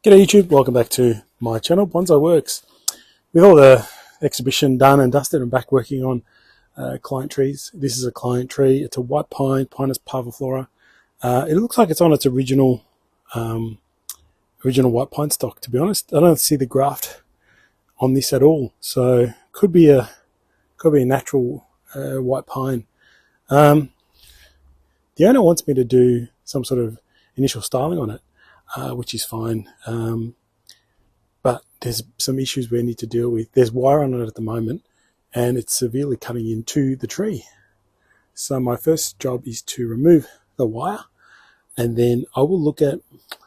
G'day YouTube, welcome back to my channel, Bonsai Works. With all the exhibition done and dusted, I'm back working on client trees. This is a client tree. It's a white pine, Pinus parviflora. It looks like it's on its original white pine stock, to be honest. I don't see the graft on this at all, so could be a natural white pine. The owner wants me to do some sort of initial styling on it, which is fine. But there's some issues we need to deal with. There's wire on it at the moment, and it's severely cutting into the tree. So my first job is to remove the wire, and then I will look at,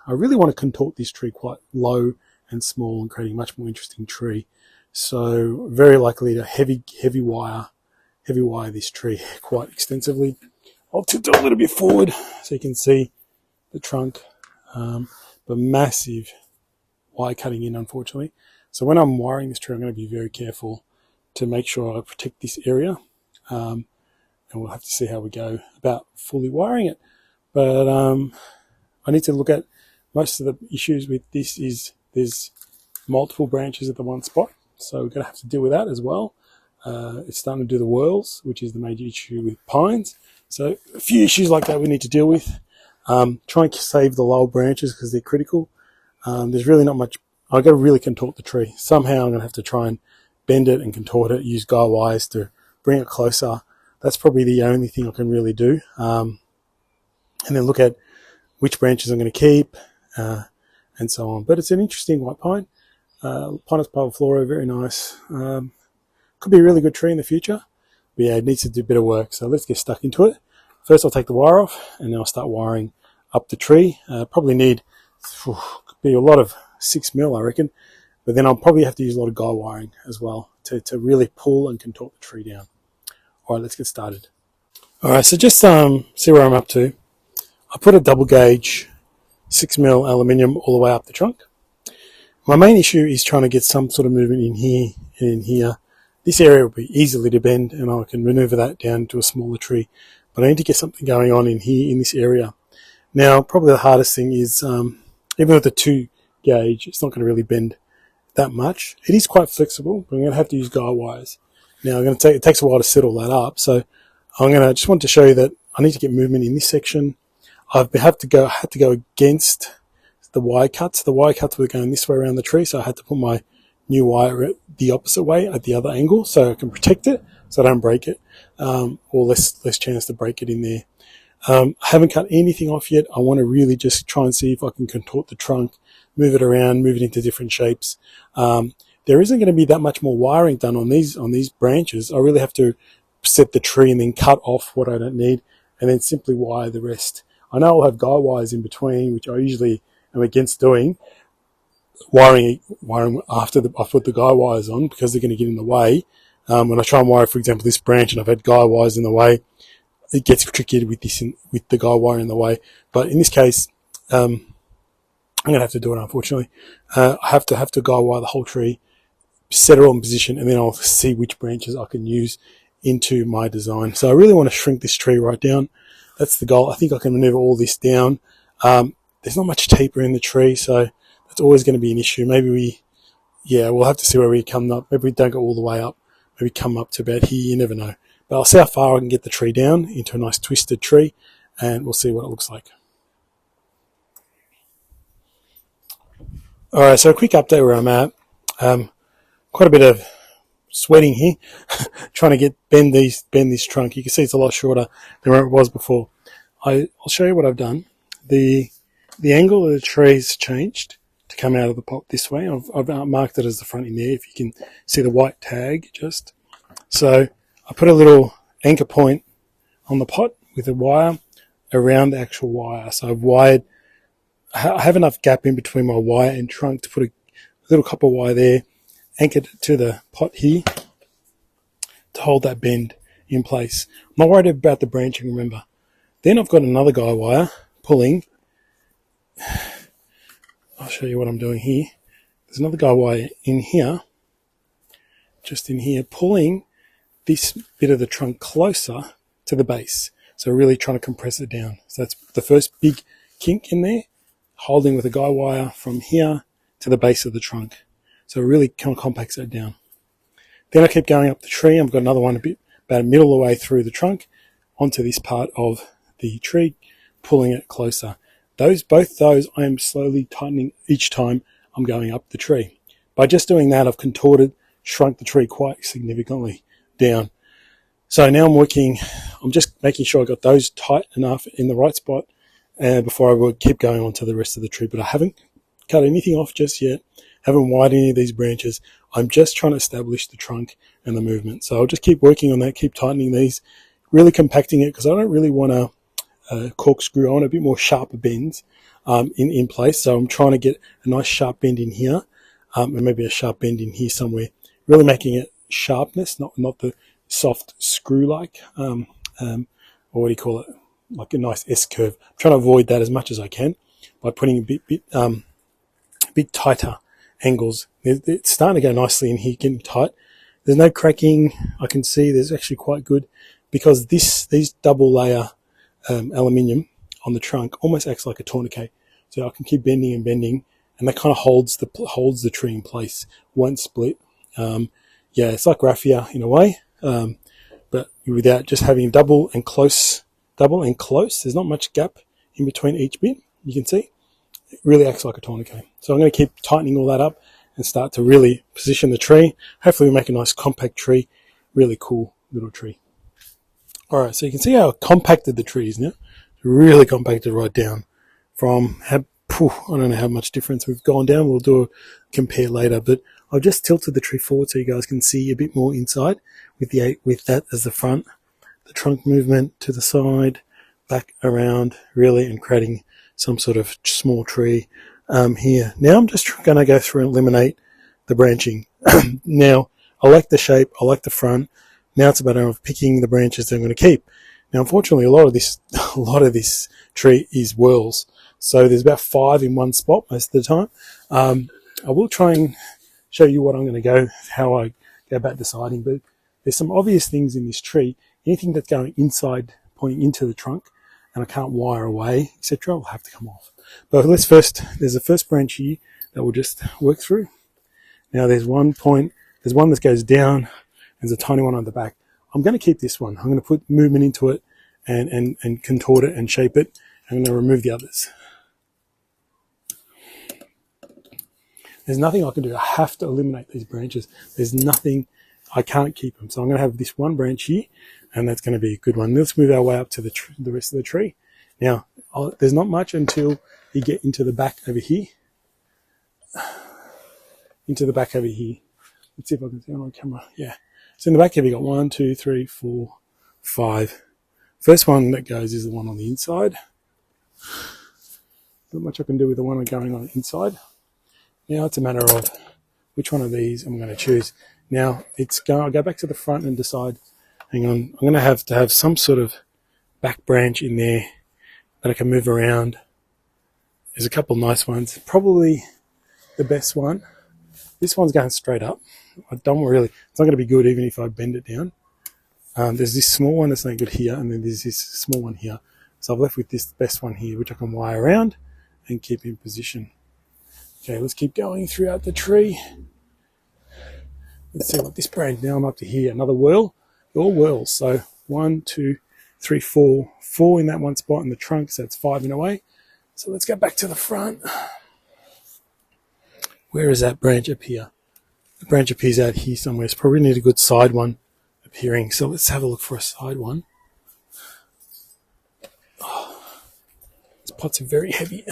I really want to contort this tree quite low and small and create a much more interesting tree. So very likely to heavy wire this tree quite extensively. I'll tilt it a little bit forward so you can see the trunk, but massive wire cutting in, unfortunately. So when I'm wiring this tree, I'm going to be very careful to make sure I protect this area, and we'll have to see how we go about fully wiring it. But I need to look at most of the issues with this is there's multiple branches at the one spot, so we're going to have to deal with that as well. It's starting to do the whorls, which is the major issue with pines. So a few issues like that we need to deal with. Try and save the lower branches because they're critical. There's really not much. I've got to really contort the tree. Somehow I'm going to have to try and bend it and contort it, use guy wires to bring it closer. That's probably the only thing I can really do. And then look at which branches I'm going to keep, and so on. But it's an interesting white pine. Pinus parviflora, very nice. Could be a really good tree in the future. But yeah, it needs to do a bit of work. So let's get stuck into it. First I'll take the wire off, and then I'll start wiring up the tree. Probably need, could be a lot of 6mm, I reckon. But then I'll probably have to use a lot of guy wiring as well to really pull and contort the tree down. All right, let's get started. All right, so just see where I'm up to. I put a double gauge 6mm aluminium all the way up the trunk. My main issue is trying to get some sort of movement in here and in here. This area will be easily to bend, and I can maneuver that down to a smaller tree. But I need to get something going on in here, in this area. Now, probably the hardest thing is, even with the 2 gauge, it's not going to really bend that much. It is quite flexible, but I'm going to have to use guy wires. Now, it takes a while to set all that up, so just want to show you that I need to get movement in this section. I had to go against the wire cuts. The wire cuts were going this way around the tree, so I had to put my new wire the opposite way at the other angle so I can protect it, so I don't break it, or less chance to break it in there. I haven't cut anything off yet. I want to really just try and see if I can contort the trunk, move it around, move it into different shapes. There isn't going to be that much more wiring done on these branches. I really have to set the tree and then cut off what I don't need, and then simply wire the rest. I know I'll have guy wires in between, which I usually am against doing. Wiring after I put the guy wires on, because they're going to get in the way. When I try and wire, for example, this branch, and I've had guy wires in the way, it gets tricky with the guy wire in the way. But in this case, I'm going to have to do it, unfortunately. I have to guy wire the whole tree, set it all in position, and then I'll see which branches I can use into my design. So I really want to shrink this tree right down. That's the goal. I think I can maneuver all this down. There's not much taper in the tree, so that's always going to be an issue. Maybe we'll have to see where we come up. Maybe we don't go all the way up. Maybe come up to about here. You never know. But I'll see how far I can get the tree down into a nice twisted tree, and we'll see what it looks like. All right, so a quick update where I'm at. Quite a bit of sweating here, trying to bend this trunk. You can see it's a lot shorter than where it was before. I'll show you what I've done. The angle of the tree's changed to come out of the pot this way. I've marked it as the front in there, if you can see the white tag just. So I put a little anchor point on the pot with a wire around the actual wire. So I have enough gap in between my wire and trunk to put a little copper wire there, anchored to the pot here to hold that bend in place. I'm not worried about the branching, remember. Then I've got another guy wire pulling. I'll show you what I'm doing here. There's another guy wire in here, just in here, pulling this bit of the trunk closer to the base. So really trying to compress it down. So that's the first big kink in there. holding with a guy wire from here to the base of the trunk. So it really kind of compacts that down. Then I keep going up the tree. I've got another one about a middle of the way through the trunk onto this part of the tree, pulling it closer. Both those I am slowly tightening each time I'm going up the tree. By just doing that, I've shrunk the tree quite significantly down. So now I'm just making sure I got those tight enough in the right spot before I would keep going on to the rest of the tree. But I haven't cut anything off just yet, haven't widened any of these branches. I'm just trying to establish the trunk and the movement. So I'll just keep working on that, keep tightening these, really compacting it, because I don't really want a corkscrew. I want a bit more sharper bends in place. So I'm trying to get a nice sharp bend in here, and maybe a sharp bend in here somewhere, really making it sharpness, not the soft screw-like, or what do you call it, like a nice S-curve. I'm trying to avoid that as much as I can by putting a bit tighter angles. It's starting to go nicely in here, getting tight. There's no cracking. I can see there's actually quite good, because these double layer aluminium on the trunk almost acts like a tourniquet. So I can keep bending and bending, and that kind of holds the tree in place, won't split. Yeah, it's like raffia in a way, but without just having double and close. There's not much gap in between each bit. You can see it really acts like a tourniquet. So I'm going to keep tightening all that up and start to really position the tree. Hopefully we make a nice compact tree, really cool little tree. All right, so you can see how compacted the tree is now. Really compacted right down from I don't know how much difference we've gone down. We'll do a compare later, but I've just tilted the tree forward so you guys can see a bit more inside with that as the front, the trunk movement to the side, back around, really, and creating some sort of small tree here. Now I'm just going to go through and eliminate the branching. Now, I like the shape, I like the front. Now it's a matter of picking the branches that I'm going to keep. Now, unfortunately, a lot of this tree is whorls. So there's about 5 in one spot most of the time. I will try and show you what I'm going to go, how I go about deciding, but there's some obvious things in this tree. Anything that's going inside, pointing into the trunk, and I can't wire away, etc., will have to come off. But there's the first branch here that we'll just work through. Now there's one that goes down, there's a tiny one on the back. I'm going to keep this one. I'm going to put movement into it and contort it and shape it. I'm going to remove the others. There's nothing I can do. I have to eliminate these branches. There's nothing, I can't keep them. So I'm going to have this one branch here, and that's going to be a good one. Let's move our way up to the rest of the tree. Now, there's not much until you get into the back over here. Let's see if I can see it on camera. Yeah. So in the back here, we've got 1, 2, 3, 4, 5. First one that goes is the one on the inside. Not much I can do with the one going on the inside. Now it's a matter of which one of these I'm going to choose. Now I'll go back to the front and decide, hang on, I'm going to have some sort of back branch in there that I can move around. There's a couple nice ones. Probably the best one. This one's going straight up. It's not going to be good even if I bend it down. There's this small one that's no good here, and then there's this small one here. So I've left with this best one here, which I can wire around and keep in position. Okay, let's keep going throughout the tree. Let's see what this branch, now I'm up to here, another whorl. They're all whorls. So 1, 2, 3, 4. 4 in that one spot in the trunk, so that's 5 in a way. So let's go back to the front. Where is that branch up here? The branch appears out here somewhere. So probably need a good side one appearing. So let's have a look for a side one. Oh, these pots are very heavy.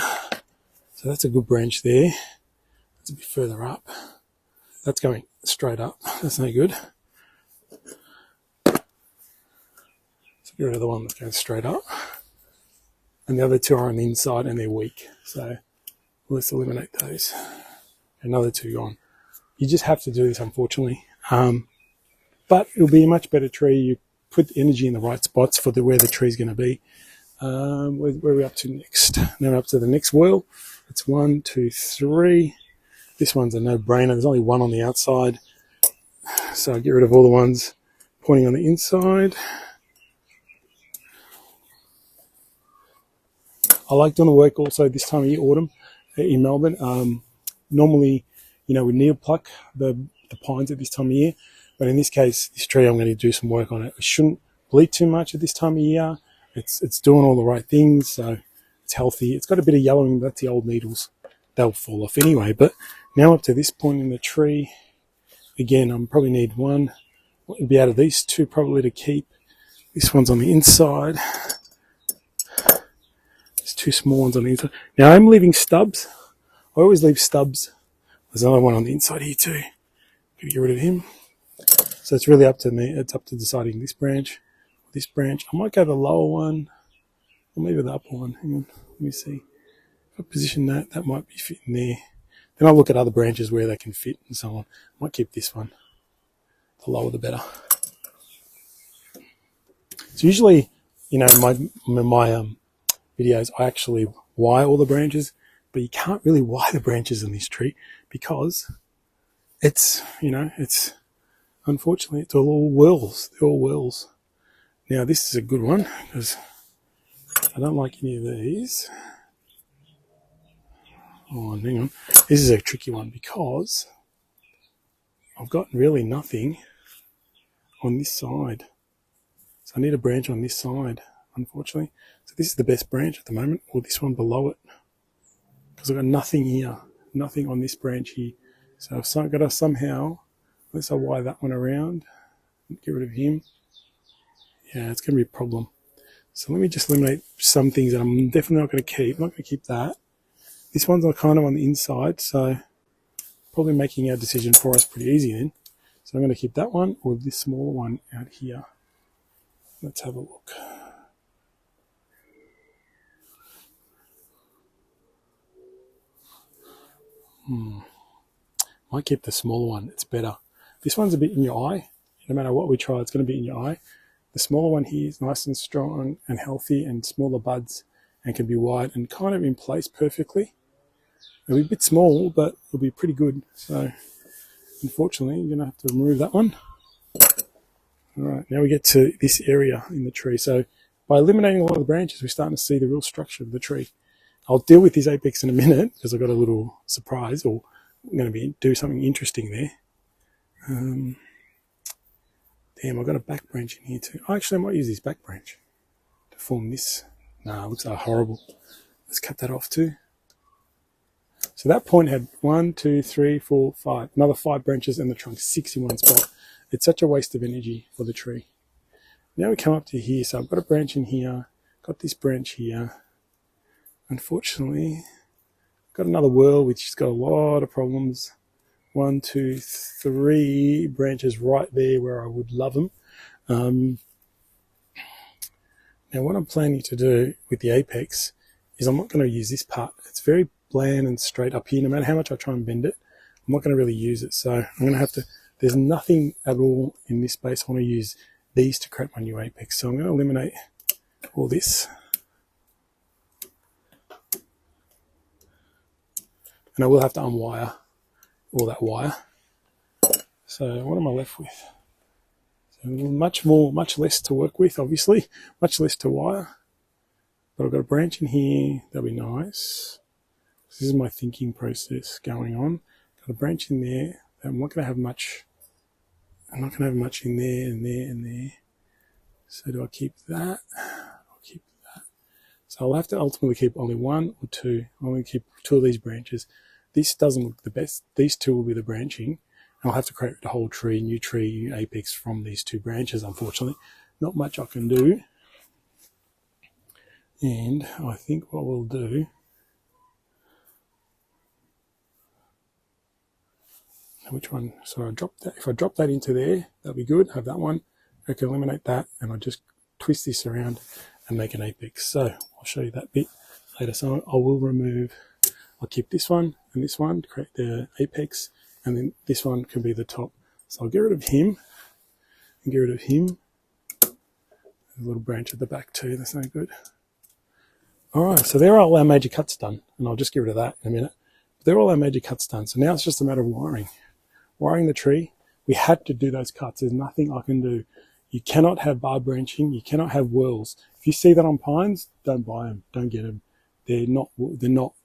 So that's a good branch there. That's a bit further up. That's going straight up. That's no good. Let's get rid of the one that goes straight up. And the other two are on the inside and they're weak. So let's eliminate those. Another 2 gone. You just have to do this, unfortunately. But it'll be a much better tree. You put the energy in the right spots for where the tree's going to be. Where are we up to next? Now we're up to the next whorl. It's 1, 2, 3. This one's a no-brainer. There's only one on the outside. So I get rid of all the ones pointing on the inside. I like doing the work also this time of year, autumn, in Melbourne. Normally, we needle pluck the pines at this time of year, but in this case, this tree, I'm going to do some work on it. It shouldn't bleed too much at this time of year. It's doing all the right things, so it's healthy. It's got a bit of yellowing, but that's the old needles. They'll fall off anyway. But now up to this point in the tree, again, I probably need one. What would be out of these two probably to keep? This one's on the inside. There's two small ones on the inside. Now I'm leaving stubs. I always leave stubs. There's another one on the inside here too. Can get rid of him. So it's really up to me. It's up to deciding this branch. This branch. I might go the lower one. Or maybe the upper one. Hang on. Let me see. If I position that might be fitting there. Then I'll look at other branches where they can fit and so on. I might keep this one. The lower the better. So usually, in my videos, I actually wire all the branches, but you can't really wire the branches in this tree because it's unfortunately, it's all whorls. They're all whorls. Now, this is a good one because I don't like any of these. Oh, hang on. This is a tricky one because I've got really nothing on this side. So I need a branch on this side, unfortunately. So this is the best branch at the moment, or this one below it. Because I've got nothing here, nothing on this branch here. So I've got to somehow, unless I wire that one around, get rid of him. Yeah, it's going to be a problem. So let me just eliminate some things that I'm definitely not going to keep. I'm not going to keep that. This one's kind of on the inside, so probably making our decision for us pretty easy then. So I'm going to keep that one or this smaller one out here. Let's have a look. Might keep the smaller one. It's better. This one's a bit in your eye. No matter what we try, it's going to be in your eye. The smaller one here is nice and strong and healthy and smaller buds and can be wide and kind of in place perfectly. It'll be a bit small, but it'll be pretty good. So, unfortunately, you're going to have to remove that one. All right, now we get to this area in the tree. So, by eliminating a lot of the branches, we're starting to see the real structure of the tree. I'll deal with this apex in a minute because I've got a little surprise, or I'm going to do something interesting there. Damn, I've got a back branch in here too. Actually, I might use this back branch to form this. Nah, it looks like horrible. Let's cut that off too. So that point had 1, 2, 3, 4, 5. Another 5 branches and the trunk, 6 in one spot. It's such a waste of energy for the tree. Now we come up to here. So I've got a branch in here. Got this branch here. Unfortunately, got another whorl which has got a lot of problems. 1, 2, 3 branches right there where I would love them. Now what I'm planning to do with the apex is I'm not going to use this part. It's very bland and straight up here. No matter how much I try and bend it, I'm not going to really use it. So I'm going to have to, there's nothing at all in this space. I want to use these to create my new apex. So I'm going to eliminate all this. And I will have to unwire all that wire. So what am I left with? So much less to work with, obviously. Much less to wire. But I've got a branch in here. That'll be nice. This is my thinking process going on. Got a branch in there. I'm not going to have much. I'm not going to have much in there and there and there. So do I keep that? I'll keep that. So I'll have to ultimately keep only 1 or 2. I'll only keep 2 of these branches. This doesn't look the best. These 2 will be the branching. I'll have to create the whole tree, new apex from these 2 branches, unfortunately. Not much I can do. And I think what we'll do, which one? So I dropped that. If I drop that into there, that'll be good. Have that one. I can eliminate that, and I'll just twist this around and make an apex. So I'll show you that bit later. So I will remove, I'll keep this one and this one to create the apex, and then this one can be the top. So I'll get rid of him and get rid of him. There's a little branch at the back too, that's no good. All right, so there are all our major cuts done, and I'll just get rid of that in a minute. But they're all our major cuts done, so now it's just a matter of wiring. Wiring the tree, we had to do those cuts. There's nothing I can do. You cannot have bar branching, you cannot have whorls. If you see that on pines, don't buy them, don't get them. they're not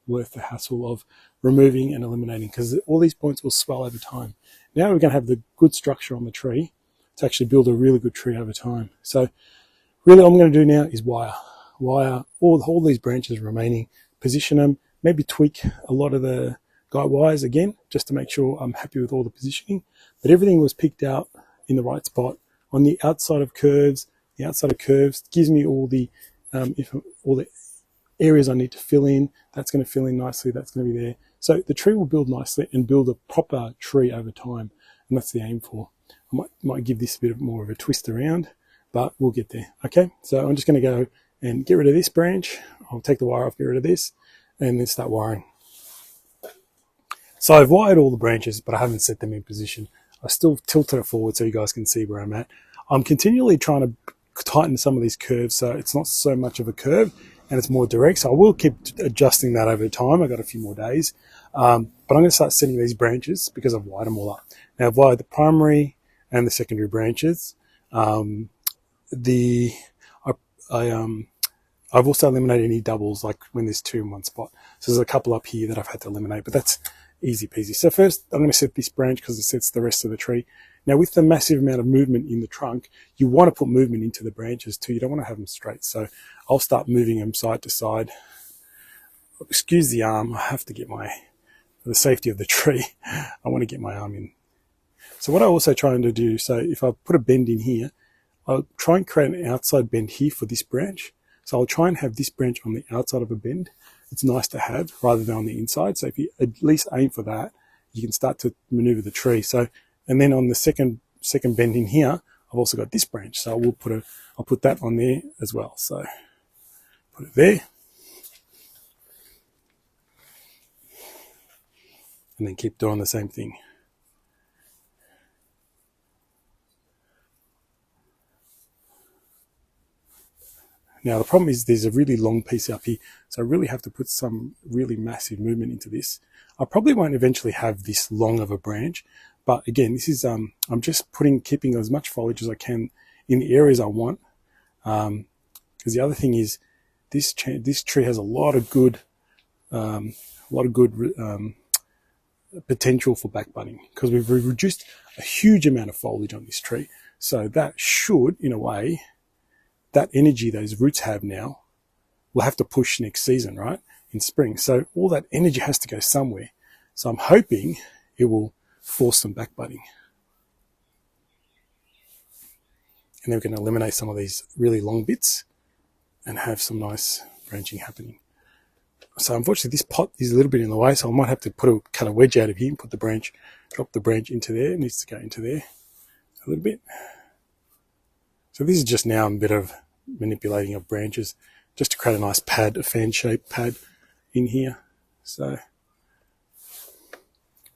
worth the hassle of removing and eliminating, because all these points will swell over time. Now we're going to have the good structure on the tree to actually build a really good tree over time. So really all I'm going to do now is wire all these branches remaining, position them, maybe tweak a lot of the guide wires again, just to make sure I'm happy with all the positioning. But everything was picked out in the right spot. On the outside of curves, gives me all the areas I need to fill in. That's going to fill in nicely. That's going to be there. So the tree will build nicely and build a proper tree over time. And that's the aim for. I might give this a bit more of a twist around, but we'll get there. Okay, so I'm just going to go and get rid of this branch. I'll take the wire off, get rid of this, and then start wiring. So I've wired all the branches, but I haven't set them in position. I still tilted it forward so you guys can see where I'm at. I'm continually trying to tighten some of these curves so it's not so much of a curve and it's more direct. So I will keep adjusting that over time. I've got a few more days. But I'm going to start setting these branches because I've wired them all up. Now I've wired the primary and the secondary branches. I've also eliminated any doubles, like when there's two in one spot. So there's a couple up here that I've had to eliminate, but that's easy peasy. So first I'm going to set this branch because it sets the rest of the tree. Now with the massive amount of movement in the trunk, you want to put movement into the branches too. You don't want to have them straight. So I'll start moving them side to side. Excuse the arm. I have to get for the safety of the tree, I want to get my arm in. So what I also trying to do, so if I put a bend in here, I'll try and create an outside bend here for this branch. So I'll try and have this branch on the outside of a bend. It's nice to have rather than on the inside. So if you at least aim for that, you can start to maneuver the tree. So, and then on the second bend in here, I've also got this branch. So I'll put that on there as well. So put it there. And then keep doing the same thing. Now the problem is there's a really long piece up here, so I really have to put some really massive movement into this. I probably won't eventually have this long of a branch, but again, this is I'm just keeping as much foliage as I can in the areas I want. Because the other thing is this tree has a lot of good potential for back budding, because we've reduced a huge amount of foliage on this tree. So that should, in a way, that energy those roots have now will have to push next season, right? In spring. So all that energy has to go somewhere. So I'm hoping it will force some back budding. And then we're going to eliminate some of these really long bits and have some nice branching happening. So unfortunately this pot is a little bit in the way, so I might have to cut a wedge out of here and drop the branch into there. It needs to go into there a little bit. So this is just now a bit of manipulating of branches just to create a nice pad, a fan-shaped pad in here. So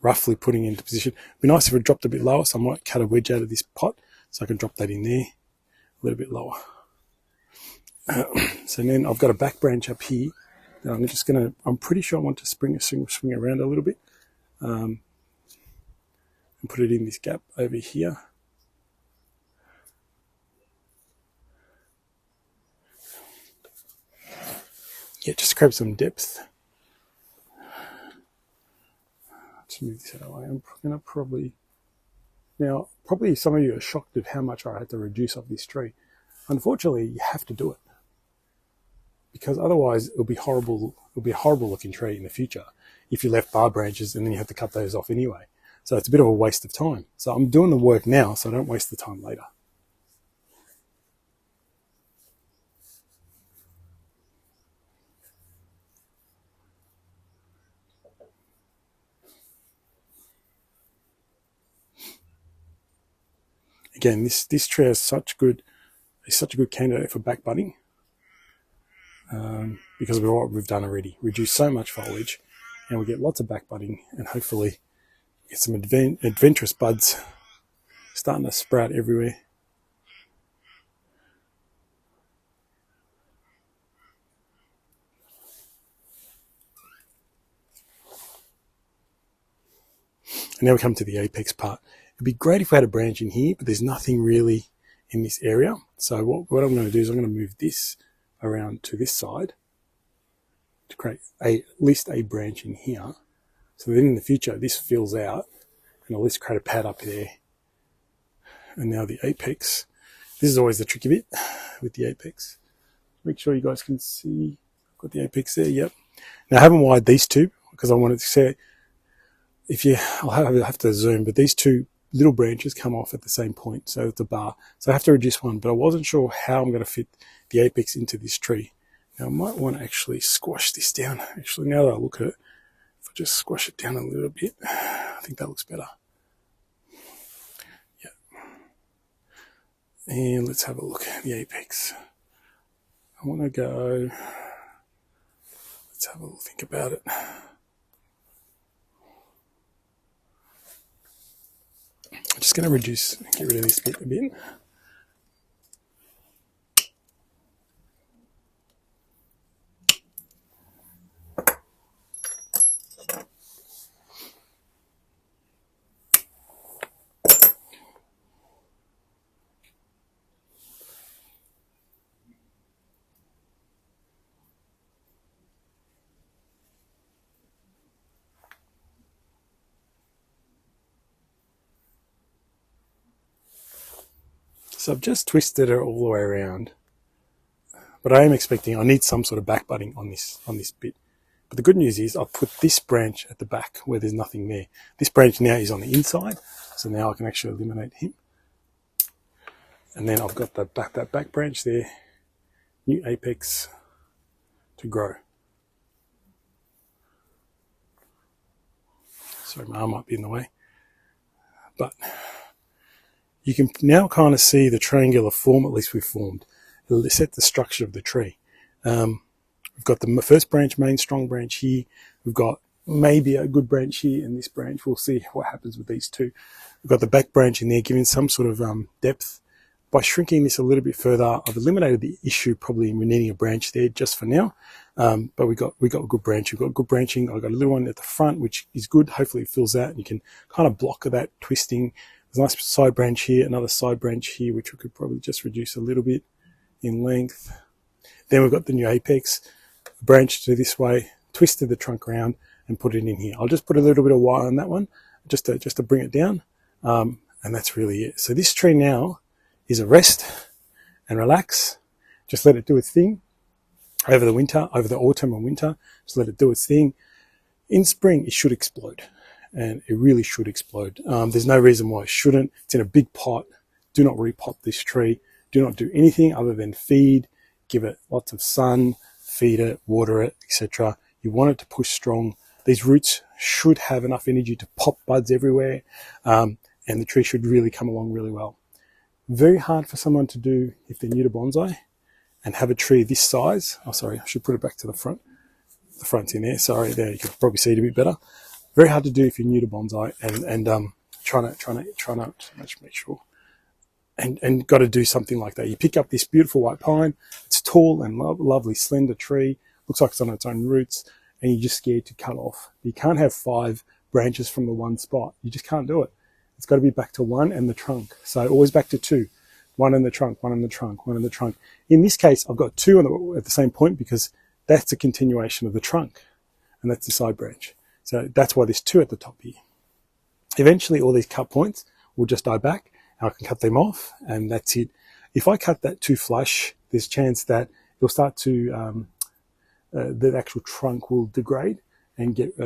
roughly putting into position. It'd be nice if it dropped a bit lower, so I might cut a wedge out of this pot so I can drop that in there a little bit lower. So then I've got a back branch up here that I'm pretty sure I want to swing around a little bit and put it in this gap over here. Yeah, just grab some depth. Let's move this out of the way. I'm going to probably some of you are shocked at how much I had to reduce off this tree. Unfortunately, you have to do it, because otherwise it'll be horrible. It'll be a horrible looking tree in the future if you left bar branches and then you have to cut those off anyway. So it's a bit of a waste of time. So I'm doing the work now so I don't waste the time later. Again, this tree is such a good candidate for back budding, because of what we've done already. Reduce so much foliage, and we get lots of back budding, and hopefully get some adventurous buds starting to sprout everywhere. And now we come to the apex part. It'd be great if we had a branch in here, but there's nothing really in this area. So what I'm going to do is I'm going to move this around to this side to create at least a branch in here, so that in the future this fills out and at least create a pad up there. And now the apex. This is always the tricky bit with the apex. Make sure you guys can see. I've got the apex there. Yep. Now I haven't wired these two because I wanted to say, I'll have to zoom, but these two little branches come off at the same point, so it's a bar. So I have to reduce one, but I wasn't sure how I'm going to fit the apex into this tree. Now I might want to actually squash this down. Actually, now that I look at it, if I just squash it down a little bit, I think that looks better. Yeah. And let's have a look at the apex. I want to go, let's have a little think about it. I'm just going to get rid of this bit a bit. So I've just twisted it all the way around, but I need some sort of back budding on this bit. But the good news is I'll put this branch at the back where there's nothing there. This branch now is on the inside, so now I can actually eliminate him. And then I've got that back branch there, new apex to grow. Sorry, my arm might be in the way, but you can now kind of see the triangular form, at least we've formed. It'll set the structure of the tree. We've got the first branch, main strong branch here. We've got maybe a good branch here and this branch. We'll see what happens with these two. We've got the back branch in there giving some sort of depth. By shrinking this a little bit further, I've eliminated the issue probably in needing a branch there just for now. But we got a good branch. We've got good branching. I've got a little one at the front, which is good. Hopefully it fills out and you can kind of block that twisting. There's a nice side branch here, another side branch here, which we could probably just reduce a little bit in length. Then we've got the new apex, branched to this way, twisted the trunk around and put it in here. I'll just put a little bit of wire on that one just to bring it down. And that's really it. So this tree now is a rest and relax. Just let it do its thing over the winter, over the autumn and winter. Just let it do its thing. In spring, it should explode. And it really should explode. There's no reason why it shouldn't. It's in a big pot. Do not repot this tree. Do not do anything other than feed, give it lots of sun, feed it, water it, etc. You want it to push strong. These roots should have enough energy to pop buds everywhere, and the tree should really come along really well. Very hard for someone to do if they're new to bonsai and have a tree this size. Oh, sorry, I should put it back to the front. The front's in there. Sorry, there you can probably see it a bit better. Very hard to do if you're new to bonsai and trying to make sure and got to do something like that. You pick up this beautiful white pine. It's tall and lovely, slender tree. Looks like it's on its own roots, and you're just scared to cut off. You can't have 5 branches from the one spot. You just can't do it. It's got to be back to 1 and the trunk. So always back to 2. 1 in the trunk, 1 in the trunk, 1 in the trunk. In this case, I've got 2 at the same point because that's a continuation of the trunk, and that's the side branch. So that's why there's 2 at the top here. Eventually, all these cut points will just die back, and I can cut them off, and that's it. If I cut that too flush, there's a chance that it'll start to, the actual trunk will degrade and get,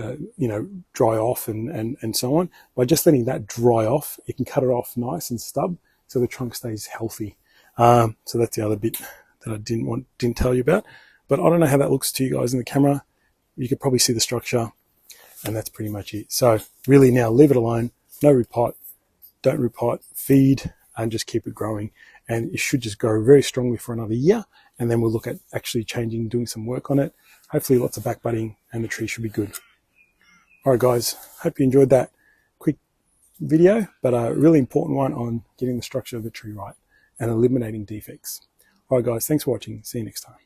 dry off and so on. By just letting that dry off, you can cut it off nice and stub, so the trunk stays healthy. So that's the other bit that I didn't tell you about. But I don't know how that looks to you guys in the camera. You could probably see the structure. And that's pretty much it. So really now leave it alone. No repot. Don't repot. Feed and just keep it growing. And it should just grow very strongly for another year. And then we'll look at actually changing, doing some work on it. Hopefully lots of back budding and the tree should be good. All right, guys. Hope you enjoyed that quick video, but a really important one on getting the structure of the tree right and eliminating defects. All right, guys. Thanks for watching. See you next time.